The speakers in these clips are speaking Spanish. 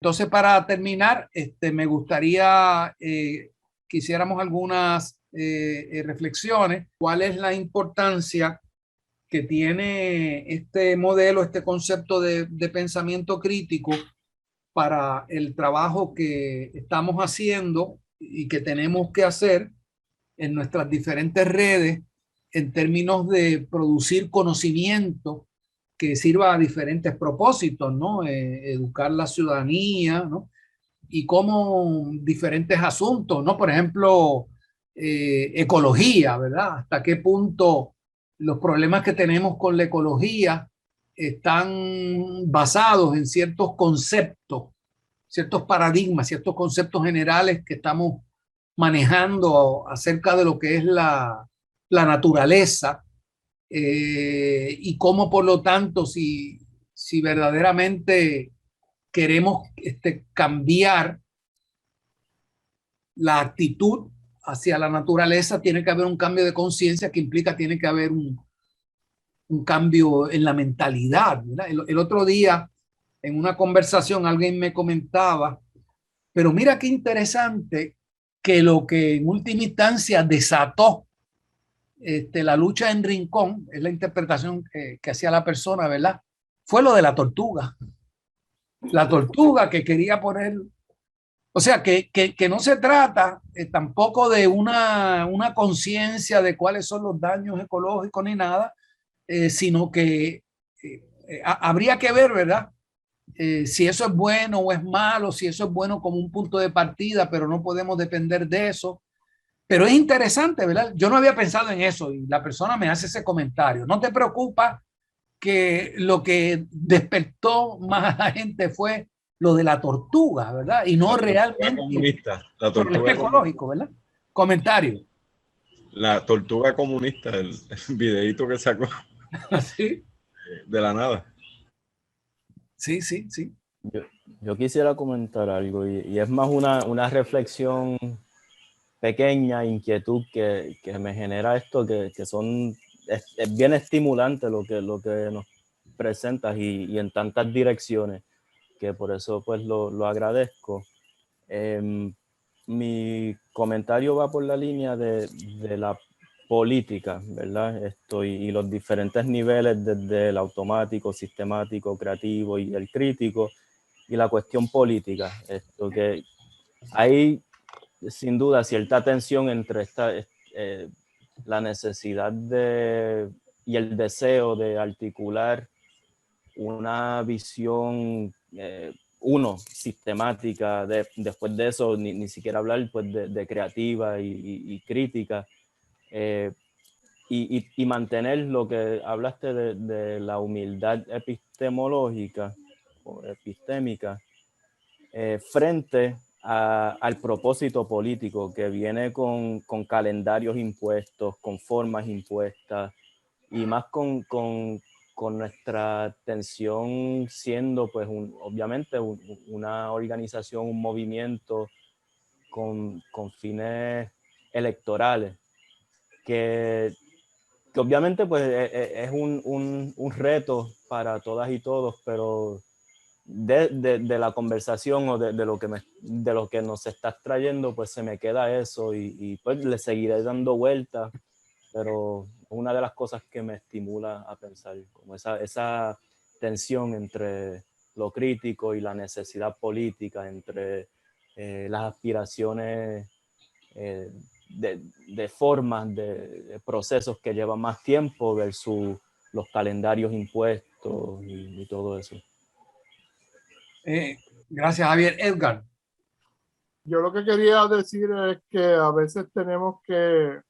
Entonces, para terminar, me gustaría que hiciéramos algunas reflexiones. ¿Cuál es la importancia que tiene este modelo, este concepto de pensamiento crítico para el trabajo que estamos haciendo y que tenemos que hacer en nuestras diferentes redes en términos de producir conocimiento que sirva a diferentes propósitos, ¿no? Educar la ciudadanía, ¿no? Y cómo diferentes asuntos, ¿no? Por ejemplo, ecología, ¿verdad? ¿Hasta qué punto los problemas que tenemos con la ecología están basados en ciertos conceptos, ciertos paradigmas, ciertos conceptos generales que estamos manejando acerca de lo que es la naturaleza, y cómo por lo tanto si verdaderamente queremos cambiar la actitud hacia la naturaleza, tiene que haber un cambio de conciencia que implica, tiene que haber un cambio en la mentalidad, ¿verdad? El otro día en una conversación alguien me comentaba, pero mira qué interesante que lo que en última instancia desató la lucha en Rincón, es la interpretación que hacía la persona, ¿verdad? Fue lo de la tortuga. La tortuga que quería poner, o sea, que no se trata tampoco de una conciencia de cuáles son los daños ecológicos ni nada, sino que habría que ver, ¿verdad? Si eso es bueno o es malo, si eso es bueno como un punto de partida, pero no podemos depender de eso. Pero es interesante, ¿verdad? Yo no había pensado en eso y la persona me hace ese comentario. ¿No te preocupa que lo que despertó más a la gente fue lo de la tortuga, ¿verdad? Y no realmente comunista, la problema tortuga ecológico, ¿verdad? Comentario. La tortuga comunista, el videíto que sacó Sí, de la nada. sí, sí, sí. Yo quisiera comentar algo y es más una reflexión pequeña, inquietud que me genera esto, que son, es bien estimulante lo que nos presentas y en tantas direcciones, que por eso pues lo agradezco. Mi comentario va por la línea de la política, ¿verdad? Y los diferentes niveles, desde el automático, sistemático, creativo y el crítico, y la cuestión política. Que hay sin duda cierta tensión entre la necesidad y el deseo de articular una visión sistemática, después de eso ni siquiera hablar pues, de creativa y crítica, y mantener lo que hablaste de la humildad epistemológica o epistémica, frente al propósito político que viene con calendarios impuestos, con formas impuestas, y más con nuestra atención siendo pues obviamente una organización, un movimiento con fines electorales, que obviamente pues es un reto para todas y todos, pero de la conversación o de lo que nos estás trayendo, pues se me queda eso y pues le seguiré dando vueltas, pero una de las cosas que me estimula a pensar, como esa tensión entre lo crítico y la necesidad política, entre las aspiraciones de formas, de procesos que llevan más tiempo versus los calendarios impuestos y todo eso. Gracias, Javier. Edgar. Yo lo que quería decir es que a veces tenemos que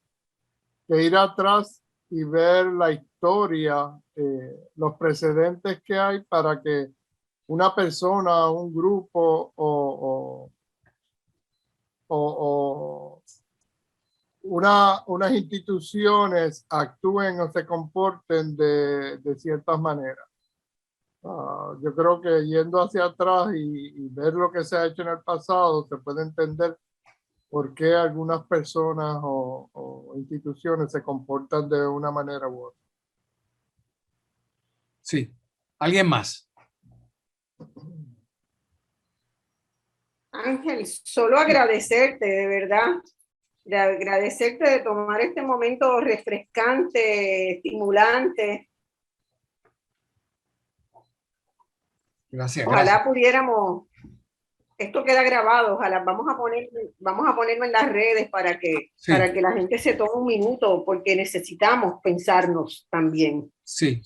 ir atrás y ver la historia, los precedentes que hay para que una persona, un grupo o unas instituciones actúen o se comporten de ciertas maneras. Yo creo que yendo hacia atrás y ver lo que se ha hecho en el pasado, se puede entender por qué algunas personas o instituciones se comportan de una manera u otra. Sí. ¿Alguien más? Ángel, solo agradecerte, de verdad, de agradecerte de tomar este momento refrescante, estimulante. Gracias. Ojalá pudiéramos, esto queda grabado, ojalá vamos a ponerlo en las redes para que la gente se tome un minuto, porque necesitamos pensarnos también. Sí.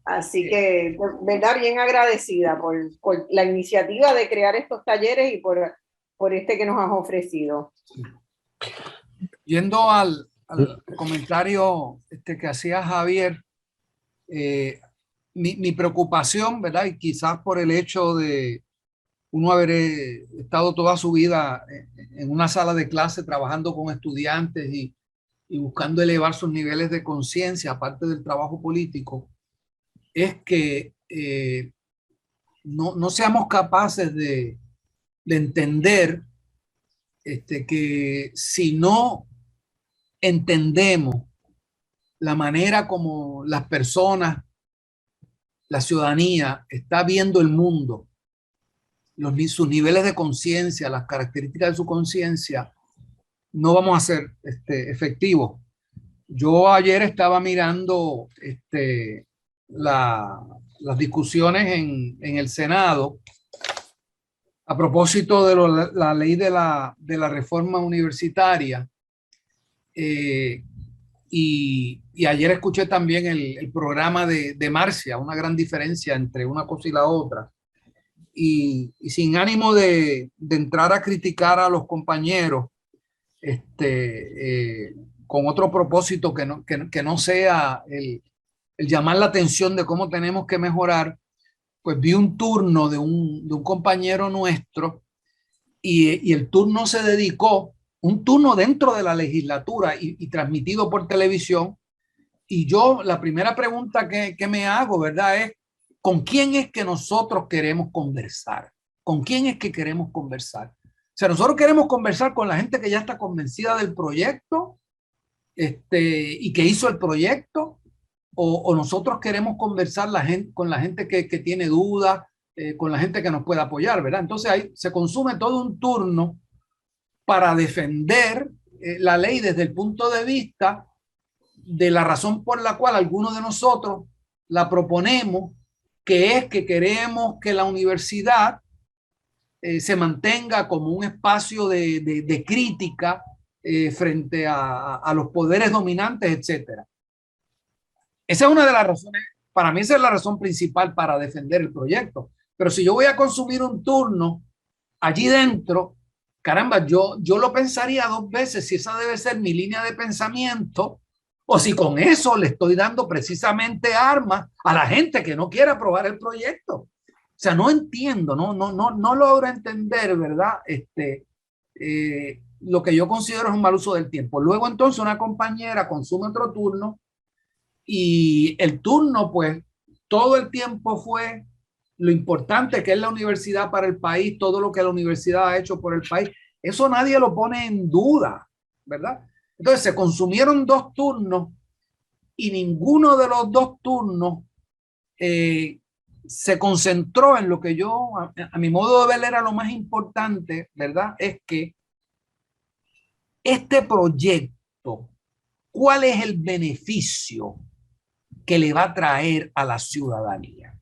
Así que, de verdad, bien agradecida por la iniciativa de crear estos talleres y por este que nos has ofrecido. Yendo al comentario que hacía Javier, mi preocupación, ¿verdad? Y quizás por el hecho de uno haber estado toda su vida en una sala de clase trabajando con estudiantes y buscando elevar sus niveles de conciencia, aparte del trabajo político, es que no seamos capaces de entender que si no entendemos la manera como las personas, la ciudadanía está viendo el mundo, sus niveles de conciencia, las características de su conciencia, no vamos a ser efectivos. Yo ayer estaba mirando las discusiones en el Senado a propósito de la ley de la reforma universitaria. Y ayer escuché también el programa de Marcia, una gran diferencia entre una cosa y la otra. Y sin ánimo de entrar a criticar a los compañeros, con otro propósito que no sea el llamar la atención de cómo tenemos que mejorar, pues vi un turno de un compañero nuestro y el turno se dedicó, un turno dentro de la legislatura y transmitido por televisión. Y yo la primera pregunta que me hago, ¿verdad? Es ¿con quién es que nosotros queremos conversar? ¿Con quién es que queremos conversar? O sea, nosotros queremos conversar con la gente que ya está convencida del proyecto y que hizo el proyecto, o nosotros queremos conversar con la gente que tiene dudas, con la gente que nos puede apoyar, ¿verdad? Entonces ahí se consume todo un turno para defender la ley desde el punto de vista de la razón por la cual algunos de nosotros la proponemos, que es que queremos que la universidad se mantenga como un espacio de crítica frente a los poderes dominantes, etcétera. Esa es una de las razones, para mí esa es la razón principal para defender el proyecto. Pero si yo voy a consumir un turno allí dentro, caramba, yo lo pensaría dos veces si esa debe ser mi línea de pensamiento o si con eso le estoy dando precisamente armas a la gente que no quiere aprobar el proyecto. O sea, no entiendo, no logro entender, ¿verdad? Lo que yo considero es un mal uso del tiempo. Luego entonces una compañera consume otro turno y el turno, pues, todo el tiempo fue lo importante que es la universidad para el país, todo lo que la universidad ha hecho por el país. Eso nadie lo pone en duda, ¿verdad? Entonces se consumieron dos turnos y ninguno de los dos turnos se concentró en lo que yo, a mi modo de ver, era lo más importante, ¿verdad? Es que este proyecto, ¿cuál es el beneficio que le va a traer a la ciudadanía?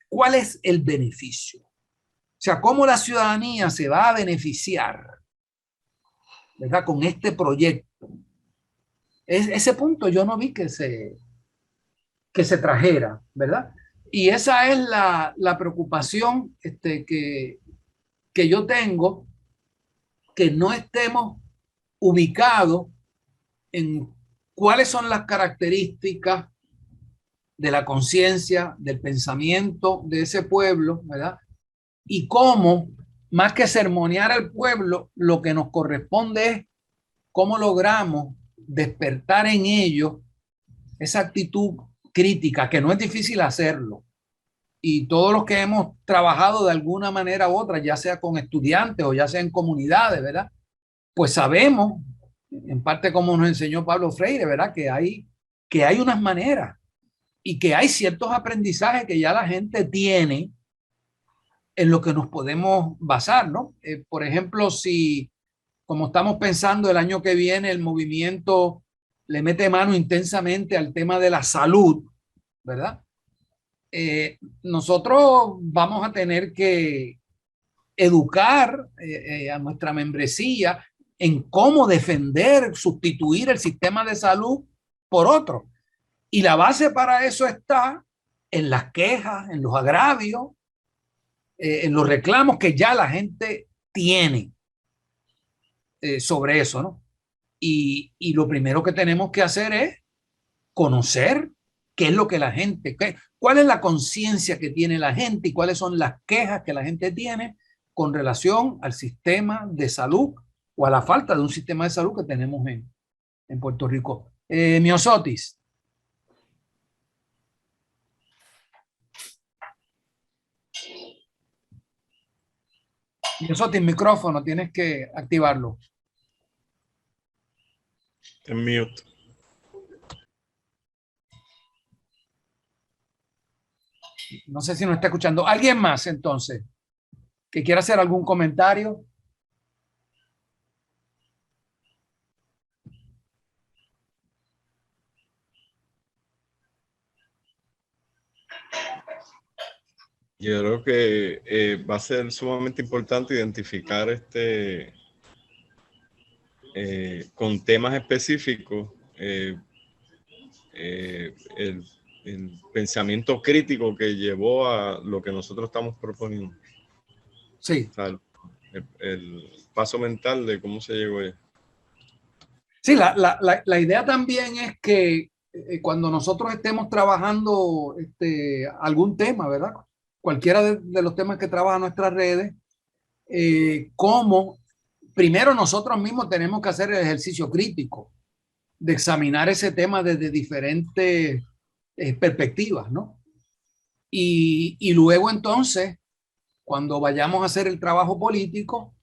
¿Cuál es el beneficio? O sea, ¿cómo la ciudadanía se va a beneficiar, ¿verdad? Con este proyecto. Ese punto yo no vi que se trajera, ¿verdad? Y esa es la preocupación que yo tengo, que no estemos ubicados en cuáles son las características de la conciencia, del pensamiento de ese pueblo, ¿verdad? Y cómo, más que sermonear al pueblo, lo que nos corresponde es cómo logramos despertar en ellos esa actitud crítica, que no es difícil hacerlo. Y todos los que hemos trabajado de alguna manera u otra, ya sea con estudiantes o ya sea en comunidades, ¿verdad? Pues sabemos, en parte como nos enseñó Pablo Freire, ¿verdad? Que hay unas maneras y que hay ciertos aprendizajes que ya la gente tiene en lo que nos podemos basar, ¿no? Por ejemplo, si, como estamos pensando el año que viene, el movimiento le mete mano intensamente al tema de la salud, ¿verdad? Nosotros vamos a tener que educar a nuestra membresía en cómo defender, sustituir el sistema de salud por otro. Y la base para eso está en las quejas, en los agravios, en los reclamos que ya la gente tiene sobre eso, ¿no? Y lo primero que tenemos que hacer es conocer qué es lo que la gente, cuál es la conciencia que tiene la gente y cuáles son las quejas que la gente tiene con relación al sistema de salud o a la falta de un sistema de salud que tenemos en Puerto Rico. Miosotis. Miosotis, micrófono, tienes que activarlo. En mute. No sé si nos está escuchando. ¿Alguien más entonces que quiera hacer algún comentario? Yo creo que va a ser sumamente importante identificar con temas específicos el pensamiento crítico que llevó a lo que nosotros estamos proponiendo. Sí. O sea, el paso mental de cómo se llegó ahí. Sí, la idea también es que cuando nosotros estemos trabajando algún tema, ¿verdad? Cualquiera de los temas que trabajan nuestras redes, cómo primero nosotros mismos tenemos que hacer el ejercicio crítico de examinar ese tema desde diferentes perspectivas, ¿no? Y luego entonces, cuando vayamos a hacer el trabajo político,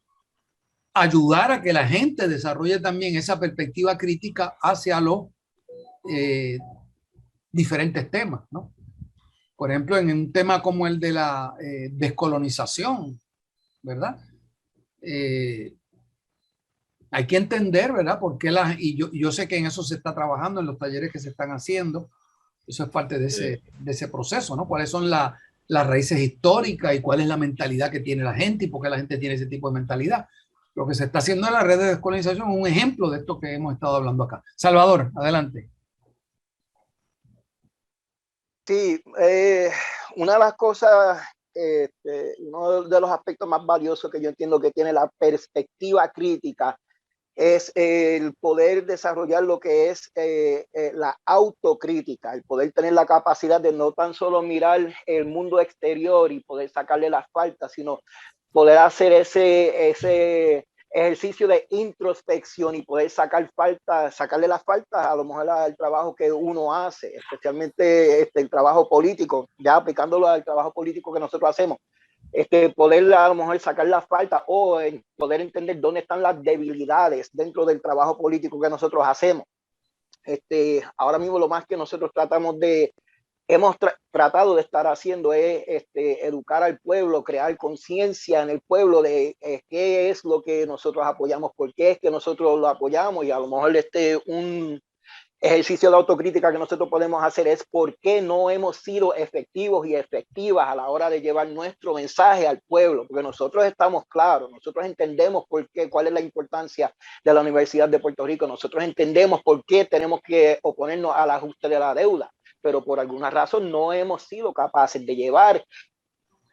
ayudar a que la gente desarrolle también esa perspectiva crítica hacia los diferentes temas, ¿no? Por ejemplo, en un tema como el de la descolonización, ¿verdad? Hay que entender, ¿verdad? Porque y yo sé que en eso se está trabajando en los talleres que se están haciendo. Eso es parte de ese proceso, ¿no? ¿Cuáles son las raíces históricas y cuál es la mentalidad que tiene la gente y por qué la gente tiene ese tipo de mentalidad? Lo que se está haciendo en la red de descolonización es un ejemplo de esto que hemos estado hablando acá. Salvador, adelante. Sí, una de las cosas, uno de los aspectos más valiosos que yo entiendo que tiene la perspectiva crítica es el poder desarrollar lo que es la autocrítica, el poder tener la capacidad de no tan solo mirar el mundo exterior y poder sacarle las faltas, sino poder hacer ese ejercicio de introspección y poder sacarle las faltas a lo mejor al trabajo que uno hace, especialmente el trabajo político, ya aplicándolo al trabajo político que nosotros hacemos. Poder a lo mejor sacar las faltas o poder entender dónde están las debilidades dentro del trabajo político que nosotros hacemos. Ahora mismo lo más que nosotros hemos tratado de estar haciendo es educar al pueblo, crear conciencia en el pueblo de qué es lo que nosotros apoyamos, por qué es que nosotros lo apoyamos, y a lo mejor un ejercicio de autocrítica que nosotros podemos hacer es por qué no hemos sido efectivos y efectivas a la hora de llevar nuestro mensaje al pueblo, porque nosotros estamos claros, nosotros entendemos cuál es la importancia de la Universidad de Puerto Rico, nosotros entendemos por qué tenemos que oponernos al ajuste de la deuda, pero por alguna razón no hemos sido capaces de llevar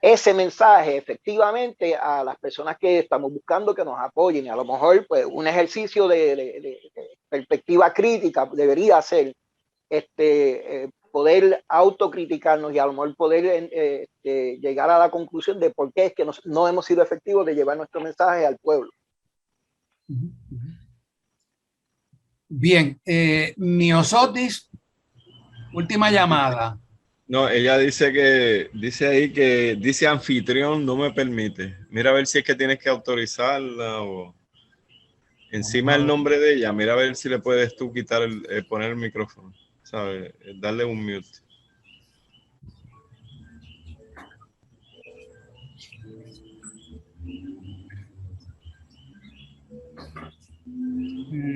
ese mensaje efectivamente a las personas que estamos buscando que nos apoyen. Y a lo mejor pues un ejercicio de perspectiva crítica debería ser poder autocriticarnos y a lo mejor poder llegar a la conclusión de por qué es que no hemos sido efectivos de llevar nuestro mensaje al pueblo. Bien, Miosotis, última llamada. No, ella dice ahí que dice anfitrión no me permite. Mira a ver si es que tienes que autorizarla o encima el nombre de ella. Mira a ver si le puedes tú quitar poner el micrófono, ¿sabes? Darle un mute.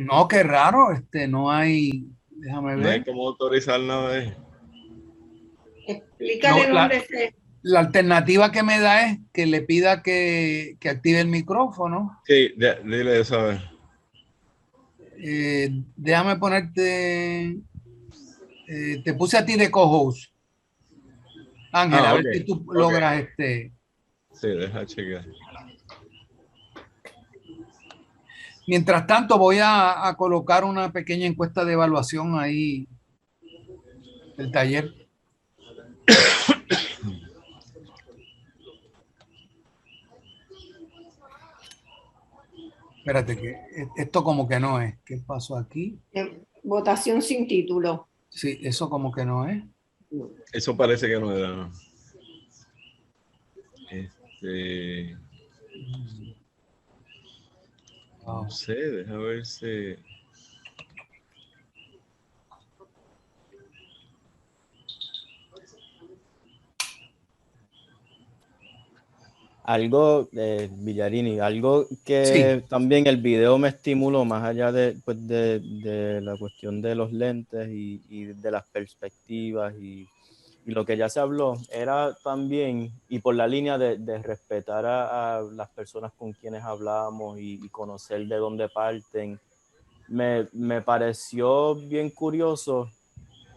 No, qué raro, no hay, déjame No hay ver. cómo autorizar nada de eso. Explícale No, dónde se... la alternativa que me da es que le pida que active el micrófono. Sí, dile eso a ver. Déjame ponerte, te puse a ti de co-host. Ángel, a ver si tú logras Sí, deja chequear. Mientras tanto, voy a colocar una pequeña encuesta de evaluación ahí del taller. Espérate, que esto como que no es. ¿Qué pasó aquí? Votación sin título. Sí, eso como que no es. Eso parece que no era, ¿no? No sé, deja ver si... Algo, Villarini, algo que Sí. también el video me estimuló, más allá de, pues de la cuestión de los lentes y de las perspectivas y lo que ya se habló, era también, y por la línea de respetar a las personas con quienes hablamos y conocer de dónde parten, me pareció bien curioso.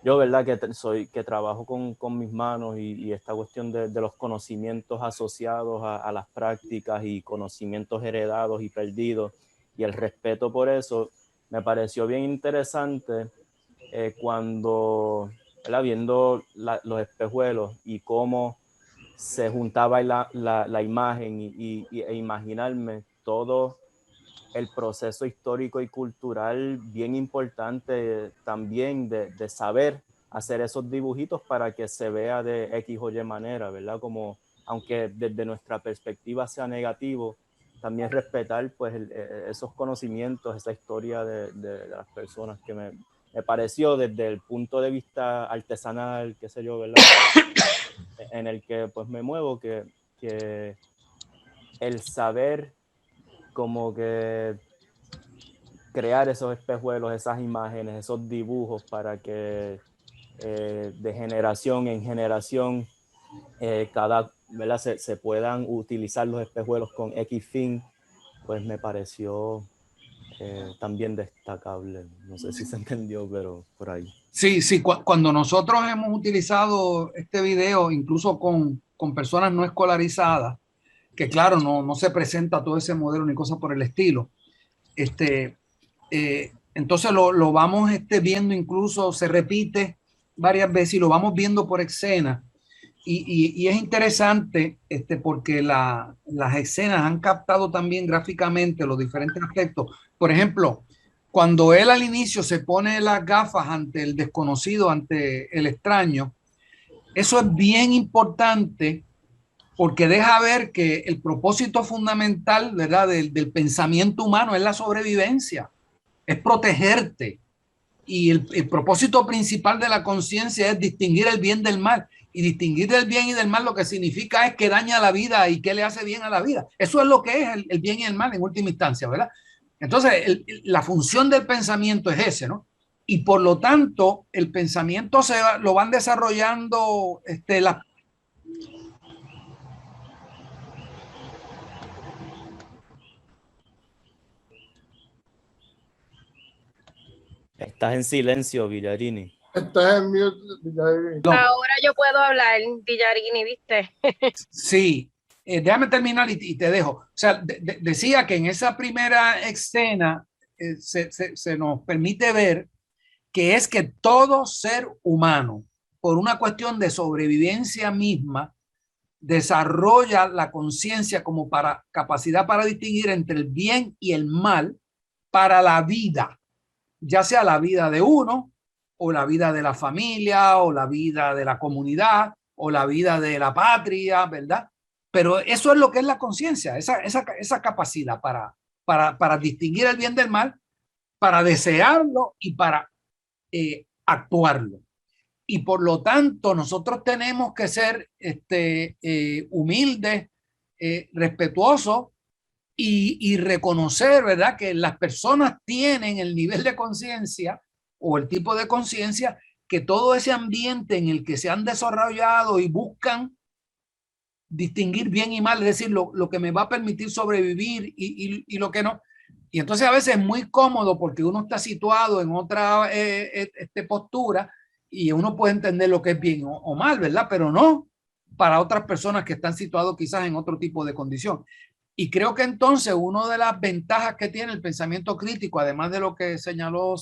Yo, verdad, que trabajo con mis manos y esta cuestión de los conocimientos asociados a las prácticas y conocimientos heredados y perdidos y el respeto por eso, me pareció bien interesante cuando, ¿verdad? Viendo los espejuelos y cómo se juntaba la imagen e imaginarme todo el proceso histórico y cultural bien importante también de saber hacer esos dibujitos para que se vea de X o Y manera, ¿verdad? Como, aunque desde nuestra perspectiva sea negativo, también respetar pues esos conocimientos, esa historia de las personas que me pareció desde el punto de vista artesanal, qué sé yo, ¿verdad? En el que pues me muevo, que el saber como que crear esos espejuelos, esas imágenes, esos dibujos para que de generación en generación ¿verdad? Se puedan utilizar los espejuelos con X fin, pues me pareció también destacable. No sé si se entendió, pero por ahí. Sí, sí, cuando nosotros hemos utilizado este video, incluso con personas no escolarizadas, que claro, no se presenta todo ese modelo ni cosa por el estilo, entonces lo vamos viendo, incluso se repite varias veces y lo vamos viendo por escena. Y es interesante porque las escenas han captado también gráficamente los diferentes aspectos. Por ejemplo, cuando él al inicio se pone las gafas ante el desconocido, ante el extraño, eso es bien importante porque deja ver que el propósito fundamental, ¿verdad?, del pensamiento humano es la sobrevivencia, es protegerte. Y el propósito principal de la conciencia es distinguir el bien del mal. Y distinguir el bien y del mal lo que significa es que daña la vida y que le hace bien a la vida. Eso es lo que es el bien y el mal en última instancia, ¿verdad? Entonces, la función del pensamiento es ese, ¿no? Y por lo tanto, el pensamiento lo van desarrollando las... Estás en silencio, Villarini. Estás en mute. No. Ahora yo puedo hablar, Villarini, ¿viste? Sí, déjame terminar y te dejo. O sea, decía que en esa primera escena se nos permite ver que es que todo ser humano, por una cuestión de sobrevivencia misma, desarrolla la conciencia como capacidad para distinguir entre el bien y el mal para la vida, ya sea la vida de uno o la vida de la familia o la vida de la comunidad o la vida de la patria, ¿verdad? Pero eso es lo que es la conciencia, esa capacidad para distinguir el bien del mal, para desearlo y para actuarlo. Y por lo tanto, nosotros tenemos que ser humildes, respetuosos y reconocer, ¿verdad?, que las personas tienen el nivel de conciencia o el tipo de conciencia que todo ese ambiente en el que se han desarrollado y buscan distinguir bien y mal, es decir, lo que me va a permitir sobrevivir y lo que no. Y entonces a veces es muy cómodo porque uno está situado en otra postura y uno puede entender lo que es bien o mal, ¿verdad? Pero no para otras personas que están situados quizás en otro tipo de condición. Y creo que entonces una de las ventajas que tiene el pensamiento crítico, además de lo que señaló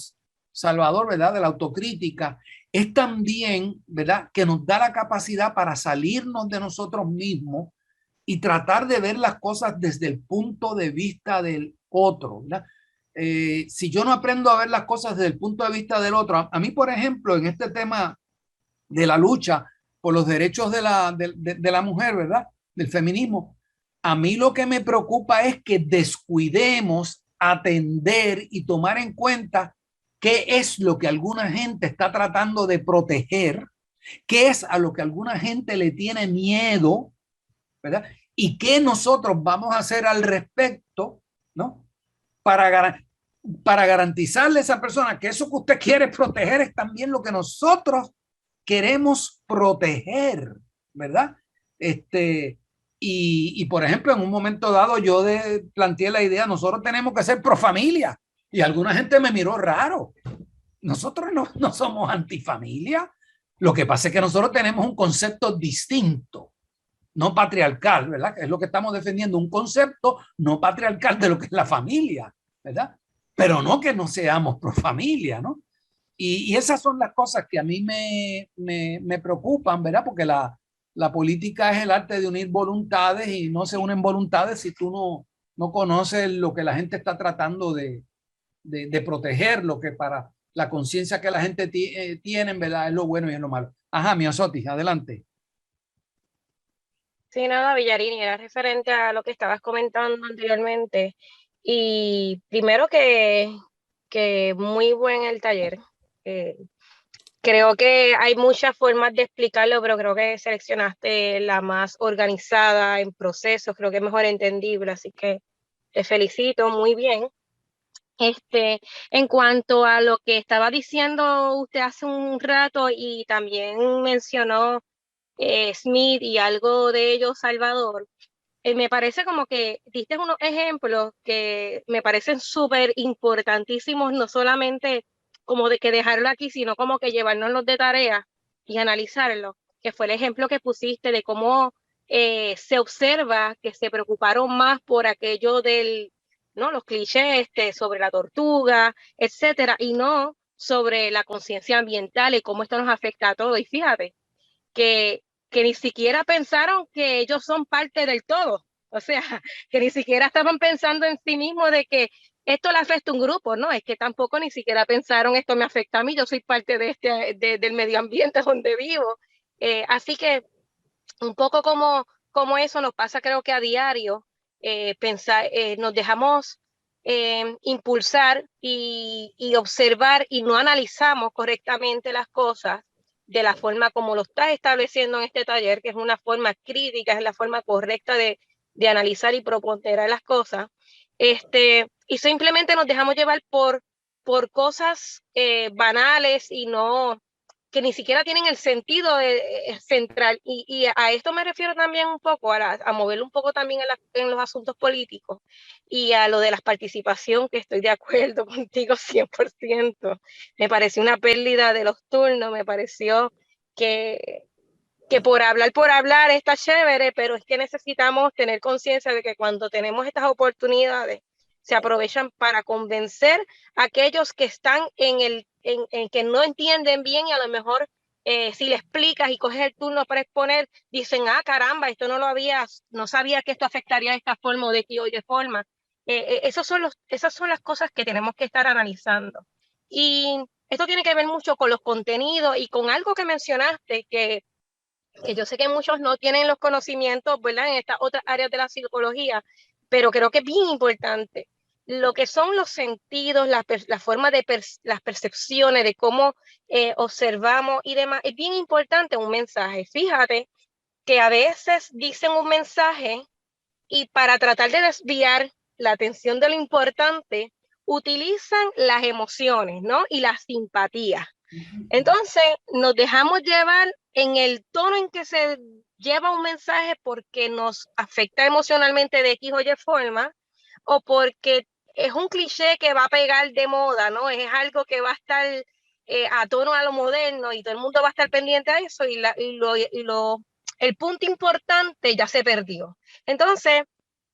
Salvador, ¿verdad?, de la autocrítica, es también, ¿verdad?, que nos da la capacidad para salirnos de nosotros mismos y tratar de ver las cosas desde el punto de vista del otro, ¿verdad? Si yo no aprendo a ver las cosas desde el punto de vista del otro, a mí, por ejemplo, en este tema de la lucha por los derechos de la mujer, ¿verdad?, del feminismo, a mí lo que me preocupa es que descuidemos atender y tomar en cuenta qué es lo que alguna gente está tratando de proteger, qué es a lo que alguna gente le tiene miedo, ¿verdad? Y qué nosotros vamos a hacer al respecto, ¿no? Para garantizarle a esa persona que eso que usted quiere proteger es también lo que nosotros queremos proteger, ¿verdad? Y por ejemplo, en un momento dado yo planteé la idea, nosotros tenemos que ser pro familia, y alguna gente me miró raro. Nosotros no somos antifamilia. Lo que pasa es que nosotros tenemos un concepto distinto, no patriarcal, ¿verdad? Que es lo que estamos defendiendo, un concepto no patriarcal de lo que es la familia, ¿verdad? Pero no que no seamos pro familia, ¿no? Y esas son las cosas que a mí me preocupan, ¿verdad? Porque la política es el arte de unir voluntades y no se unen voluntades si tú no conoces lo que la gente está tratando de proteger, lo que para la conciencia que la gente tiene, ¿verdad?, es lo bueno y es lo malo. Ajá, Miosotis, adelante. Sí, nada, Villarini, era referente a lo que estabas comentando anteriormente. Y primero que muy buen el taller. Creo que hay muchas formas de explicarlo, pero creo que seleccionaste la más organizada en procesos, creo que es mejor entendible, así que te felicito, muy bien. En cuanto a lo que estaba diciendo usted hace un rato y también mencionó Smith y algo de ello, Salvador, me parece como que diste unos ejemplos que me parecen súper importantísimos, no solamente como de que dejarlo aquí, sino como que llevárnoslos de tarea y analizarlo, que fue el ejemplo que pusiste de cómo se observa que se preocuparon más por aquello del, ¿no?, los clichés sobre la tortuga, etcétera, y no sobre la conciencia ambiental y cómo esto nos afecta a todos. Y fíjate, que ni siquiera pensaron que ellos son parte del todo. O sea, que ni siquiera estaban pensando en sí mismos de que esto le afecta a un grupo, ¿no? Es que tampoco ni siquiera pensaron esto me afecta a mí, yo soy parte del medio ambiente donde vivo. Así que un poco como eso nos pasa creo que a diario, nos dejamos impulsar y observar y no analizamos correctamente las cosas de la forma como lo estás estableciendo en este taller, que es una forma crítica, es la forma correcta de analizar y proponer las cosas. Y simplemente nos dejamos llevar por cosas banales y no que ni siquiera tienen el sentido central. Y a esto me refiero también un poco, a moverlo un poco también en los asuntos políticos y a lo de la participación, que estoy de acuerdo contigo 100%. Me pareció una pérdida de los turnos, me pareció que por hablar está chévere, pero es que necesitamos tener conciencia de que cuando tenemos estas oportunidades, se aprovechan para convencer a aquellos que están en que no entienden bien y a lo mejor si le explicas y coges el turno para exponer, dicen, caramba, esto no sabía que esto afectaría de esta forma o de forma. Esas son las cosas que tenemos que estar analizando. Y esto tiene que ver mucho con los contenidos y con algo que mencionaste que yo sé que muchos no tienen los conocimientos, ¿verdad?, en estas otras áreas de la psicología, pero creo que es bien importante. Lo que son los sentidos, la forma de las percepciones, de cómo observamos y demás, es bien importante un mensaje. Fíjate que a veces dicen un mensaje y para tratar de desviar la atención de lo importante, utilizan las emociones, ¿no? Y la simpatía. Entonces, nos dejamos llevar en el tono en que se lleva un mensaje porque nos afecta emocionalmente de X o Y forma, o porque es un cliché que va a pegar de moda, ¿no? Es algo que va a estar a tono a lo moderno y todo el mundo va a estar pendiente a eso el punto importante ya se perdió. Entonces,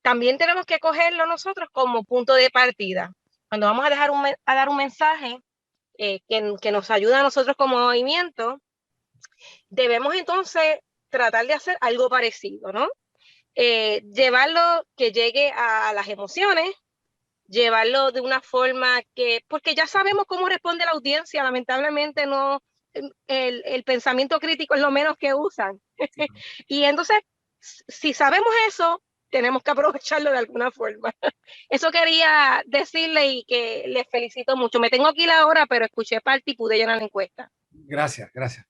también tenemos que cogerlo nosotros como punto de partida. Cuando vamos a dar un mensaje que nos ayuda a nosotros como movimiento, debemos entonces tratar de hacer algo parecido, ¿no? Llevarlo que llegue a las emociones, llevarlo de una forma porque ya sabemos cómo responde la audiencia, lamentablemente no, el pensamiento crítico es lo menos que usan. Y entonces, si sabemos eso, tenemos que aprovecharlo de alguna forma. Eso quería decirle y que les felicito mucho. Me tengo que ir ahora, pero escuché parte y pude llenar la encuesta. Gracias, gracias.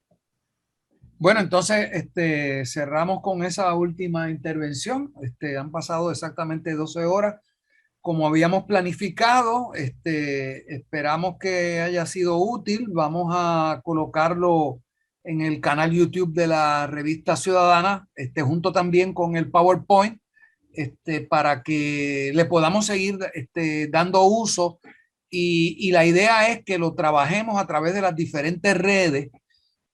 Bueno, entonces cerramos con esa última intervención. Han pasado exactamente 12 horas. Como habíamos planificado, esperamos que haya sido útil. Vamos a colocarlo en el canal YouTube de la Revista Ciudadana, junto también con el PowerPoint, para que le podamos seguir dando uso. Y la idea es que lo trabajemos a través de las diferentes redes.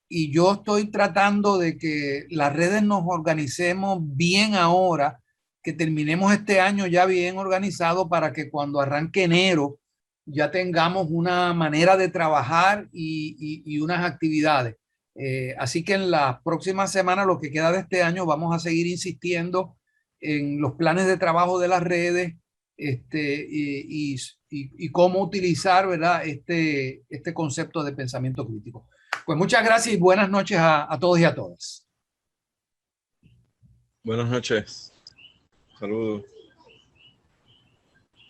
Y yo estoy tratando de que las redes nos organicemos bien ahora, que terminemos este año ya bien organizado para que cuando arranque enero ya tengamos una manera de trabajar y unas actividades. Así que en las próximas semanas, lo que queda de este año, vamos a seguir insistiendo en los planes de trabajo de las redes y cómo utilizar, ¿verdad? este concepto de pensamiento crítico. Pues muchas gracias y buenas noches a todos y a todas. Buenas noches. Saludos.